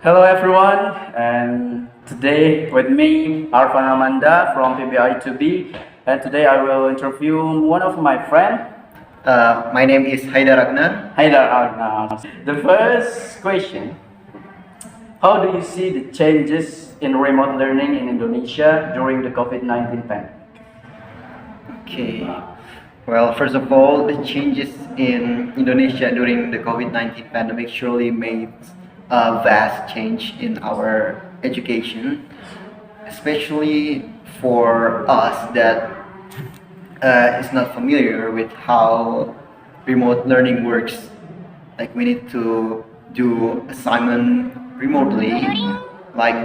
Hello everyone, and today with me, Arfan Ramanda from PBI-2B, and today I will interview one of my friends. My name is Haidar Agnar. Hi there, Arna. The first question, how do you see the changes in remote learning in Indonesia during the COVID-19 pandemic? Okay. Well, first of all, the changes in Indonesia during the COVID-19 pandemic surely made a vast change in our education, especially for us that is not familiar with how remote learning works. Like we need to do assignment remotely, like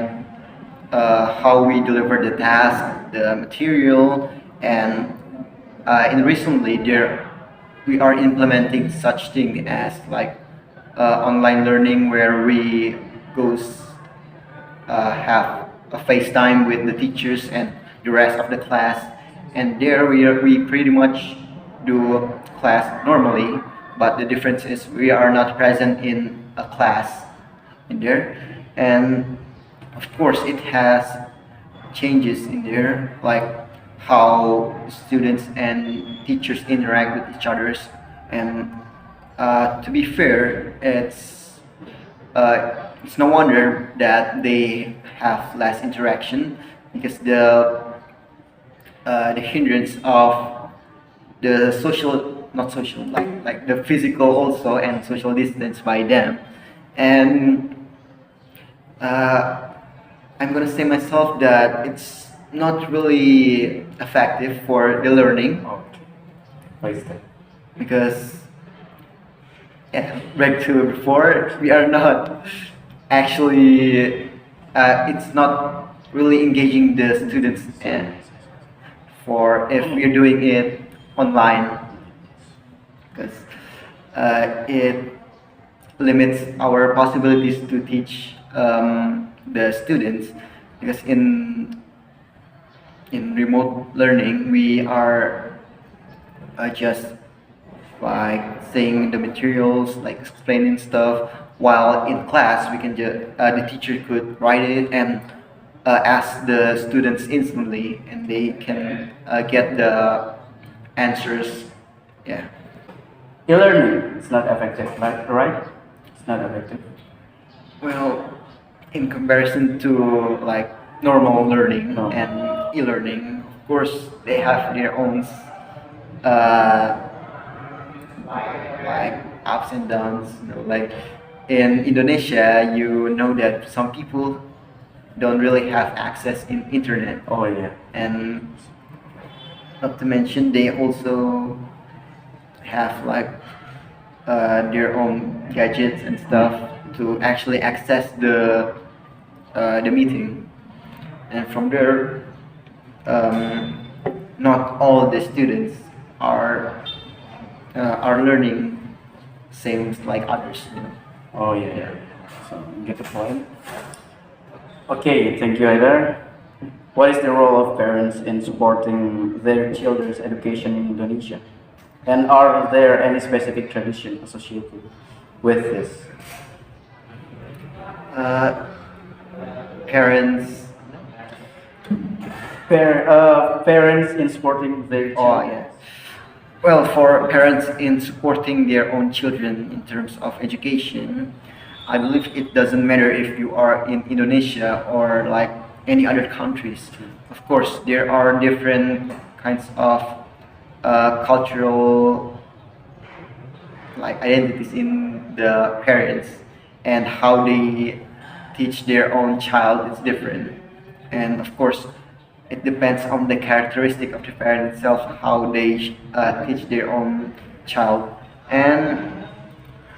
how we deliver the task, the material, and in recently there we are implementing such thing as like online learning where we goes have a FaceTime with the teachers and the rest of the class, and there we pretty much do class normally, but the difference is we are not present in a class in there, and of course it has changes in there like how students and teachers interact with each others, and to be fair, it's no wonder that they have less interaction because the hindrance of the social, not social, like the physical also and social distance by them, and uh, I'm gonna say myself that it's not really effective for the learning Okay, why is that? because yeah, back to before, we are not actually, it's not really engaging the students for if we're doing it online because it limits our possibilities to teach the students because in remote learning we are just like saying the materials, like explaining stuff. While in class, we can just the teacher could write it and ask the students instantly, and they can get the answers. Yeah. E-learning is not effective, right? It's not effective. Well, in comparison to like normal learning No. and e-learning, of course, they have their own uh, like ups and downs. Like in Indonesia, you know that some people don't really have access in internet, Oh yeah. and not to mention they also have like their own gadgets and stuff to actually access the meeting, and from there, um, not all the students are learning same like others. Oh yeah, yeah. So get the point. Okay, thank you, Haidar. What is the role of parents in supporting their children's education in Indonesia? And are there any specific tradition associated with this? Uh, Parents. Parents in supporting their Oh children. yeah. Well, for parents in supporting their own children in terms of education, I believe it doesn't matter if you are in Indonesia or like any other countries. Of course, there are different kinds of cultural like identities in the parents, and how they teach their own child is different, and of course it depends on the characteristic of the parent itself how they teach their own child, and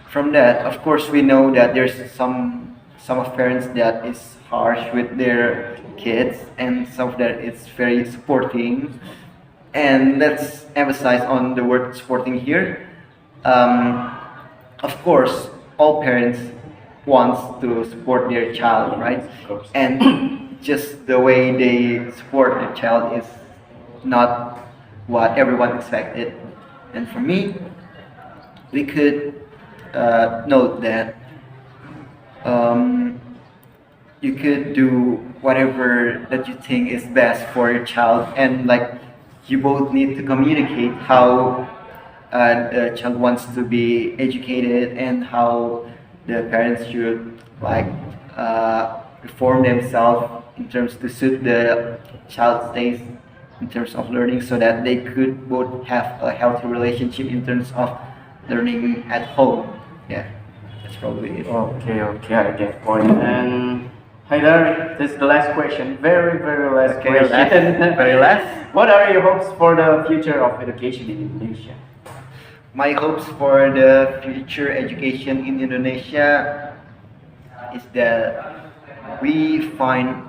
from that of course we know that there's some of parents that is harsh with their kids, and some of that is very supporting, and let's emphasize on the word supporting here. um, of course, all parents wants to support their child, right? Of course. And just the way they support their child is not what everyone expected. And for me, we could note that um, you could do whatever that you think is best for your child, and like you both need to communicate how the child wants to be educated and how the parents should like reform themselves in terms to suit the child's taste in terms of learning, so that they could both have a healthy relationship in terms of learning at home. Yeah, that's probably it. Okay, okay, I get point. And Haidar, this is the last question. Very, very last Okay, question. very last. What are your hopes for the future of education in Indonesia? My hopes for the future education in Indonesia is that we find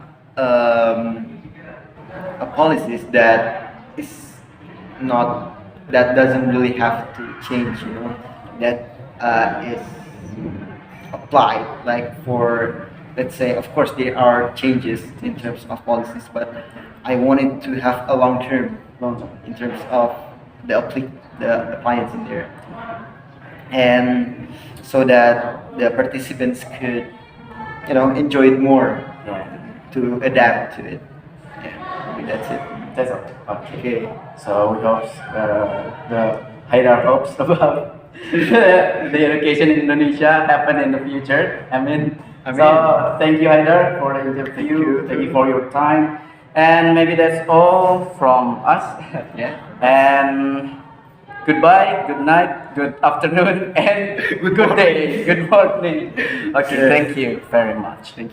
a policies that is not that doesn't really have to change, you know, that is applied like for, let's say, of course there are changes in terms of policies, but I wanted to have a long term Long term. in terms of the appliance in there, and so that the participants could, you know, enjoy it more, Yeah, to adapt to it. Yeah, maybe that's it. that's all. Okay. Okay. So we hope the Haidar hopes about the education in Indonesia happen in the future. I mean, Amen. so thank you Haidar for the interview. Thank you. Thank you for your time. And maybe that's all from us. Yeah. And goodbye, good night, good afternoon, and good day, good morning. Okay, Yes. thank you very much. Thank you.